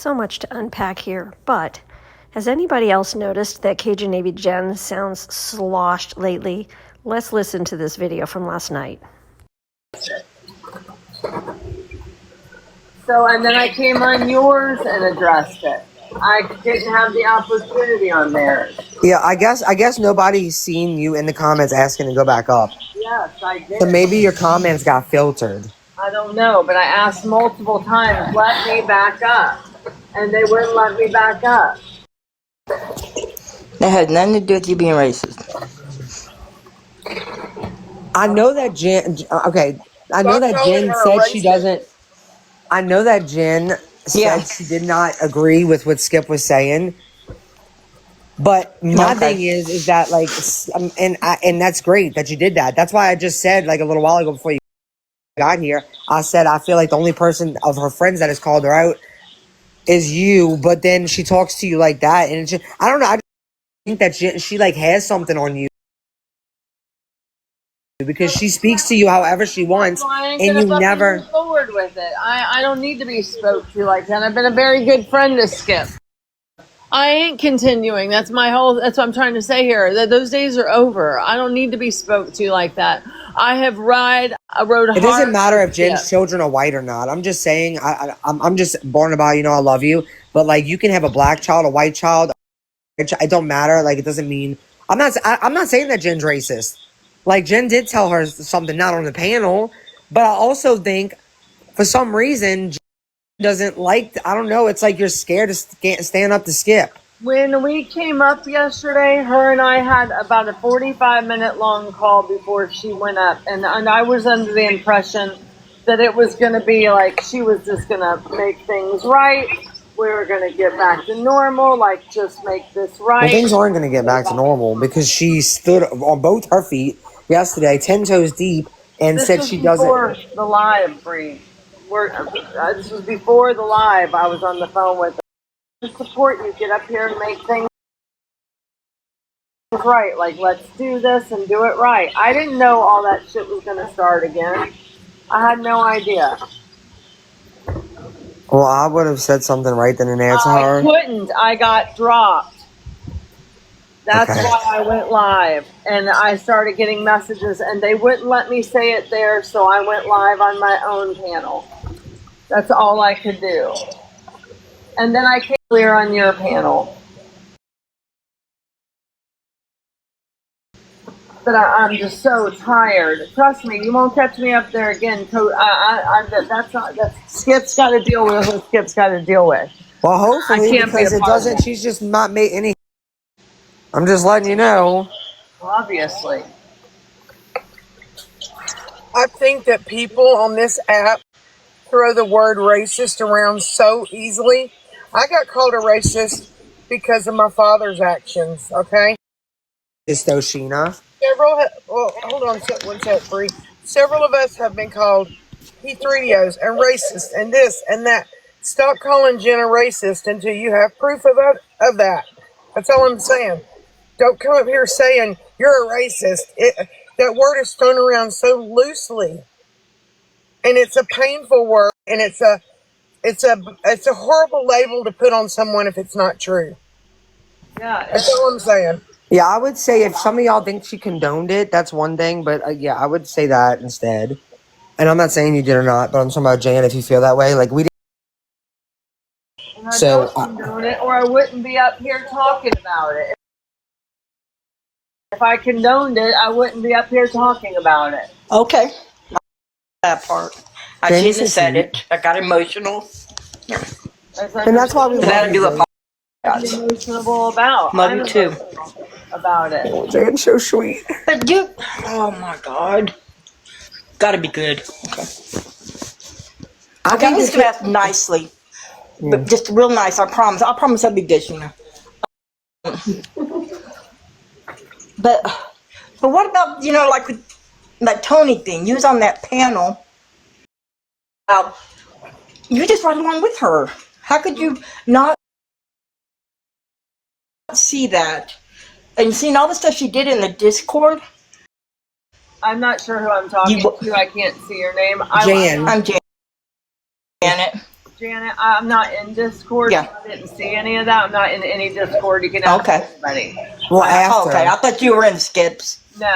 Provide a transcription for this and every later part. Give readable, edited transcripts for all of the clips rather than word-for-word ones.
So much to unpack here, but has anybody else noticed that Cajun Navy Jen sounds sloshed lately? Let's listen to this video from last night. So, and then I came on yours and addressed it. I didn't have the opportunity on theirs. Yeah, I guess nobody's seen you in the comments asking to go back up. Yes, I did. So maybe your comments got filtered. I don't know, but I asked multiple times, let me back up. And they wouldn't let me back up. That had nothing to do with you being racist. I know that Jen. Okay, I know that Jen said she doesn't. I know that Jen said she did not agree with what Skip was saying. But my thing is that like, and that's great that you did that. That's why I just said like a little while ago before you got here, I said I feel like the only person of her friends that has called her out is you. But then she talks to you like that, and it's just, I don't know. I think that she like has something on you because she speaks to you however she wants, and you never move forward with it. I don't need to be spoke to like that. I've been a very good friend to Skip. I ain't continuing. That's what I'm trying to say here. That those days are over. I don't need to be spoke to like that. I rode hard. It doesn't matter if Jen's children are white or not. I'm just saying, I'm just born about, I love you. But like, you can have a black child, a white child. It don't matter. Like, it doesn't mean, I'm not saying that Jen's racist. Like, Jen did tell her something not on the panel. But I also think for some reason, Jen doesn't like, I don't know. It's like you're scared to stand up to Skip. When we came up yesterday, her and I had about a 45-minute long call before she went up. And I was under the impression that it was going to be like she was just going to make things right. We were going to get back to normal, like just make this right. Well, things aren't going to get back to normal because she stood on both her feet yesterday, 10 toes deep, and said she doesn't. This was before the live, Bree. This was before the live. I was on the phone with her. To support you, get up here and make things right. Like, let's do this and do it right. I didn't know all that shit was going to start again. I had no idea. Well, I would have said something right then and there to her. I couldn't. I got dropped. That's why I went live. And I started getting messages, and they wouldn't let me say it there, so I went live on my own panel. That's all I could do. And then I came clear on your panel. But I'm just so tired. Trust me, you won't catch me up there again. Skip's got to deal with what Skip's got to deal with. Well, hopefully, because it doesn't. She's just not made any. I'm just letting you know. Obviously. I think that people on this app throw the word racist around so easily. I got called a racist because of my father's actions, okay? Is Sheena? Hold on one sec, Bree. Several of us have been called P3os and racist and this and that. Stop calling Jen a racist until you have proof of that. That's all I'm saying. Don't come up here saying you're a racist. That word is thrown around so loosely. And it's a painful word, and it's a horrible label to put on someone if it's not true. Yeah, that's all I'm saying. Yeah, I would say if some of y'all think she condoned it, that's one thing. But yeah, I would say that instead. And I'm not saying you did or not, but I'm talking about Jan. If you feel that way, like we did. And I don't condone it, or I wouldn't be up here talking about it. If I condoned it, I wouldn't be up here talking about it. Okay. That part. I shouldn't have said it. I got emotional. And that's why we got to do a podcast. Emotional about. Love you too. About it. Oh, Jan's so sweet. But you, oh my God. Gotta be good. Okay. I'm just gonna ask nicely. But just real nice, I promise. I promise I'll be good, Sheena. But what about, like with that Tony thing? You was on that panel. You just right along with her. How could you not see that? And seeing all the stuff she did in the Discord? I'm not sure who I'm talking to. I can't see your name. Jan. I'm Janet. Janet, I'm not in Discord. Yeah. So I didn't see any of that. I'm not in any Discord. You can ask Okay. anybody. Well, after. Okay, I thought you were in Skips. No,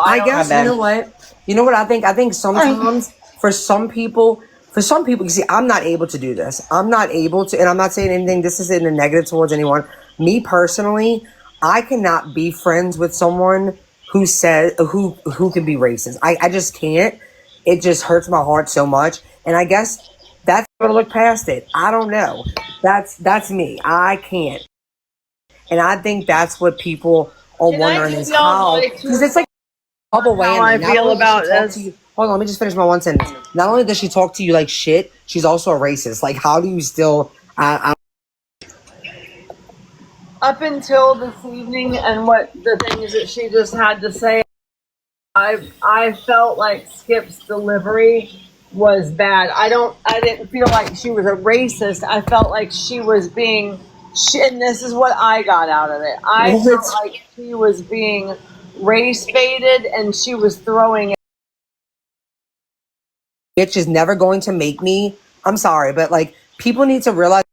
I don't. guess, you know what? You know what I think? I think sometimes for some people, you see, I'm not able to do this. I'm not able to, and I'm not saying anything, this isn't a negative towards anyone. Me personally, I cannot be friends with someone who says, who can be racist. I just can't. It just hurts my heart so much. And I guess that's going to look past it. I don't know. That's me. I can't. And I think that's what people are Can I wondering tell is y'all how, my because it's like double how whammy. I Not feel only does she about talk to this? you, hold on, let me just finish my one sentence. Not only does she talk to you like shit, she's also a racist. Like, how do you still? Up until this evening and what the things that she just had to say, I felt like Skip's delivery was bad. I didn't feel like she was a racist. I felt like she was being, and this is what I got out of it. I felt like she was being race baited and she was throwing. Bitch is never going to make me. I'm sorry, but like people need to realize.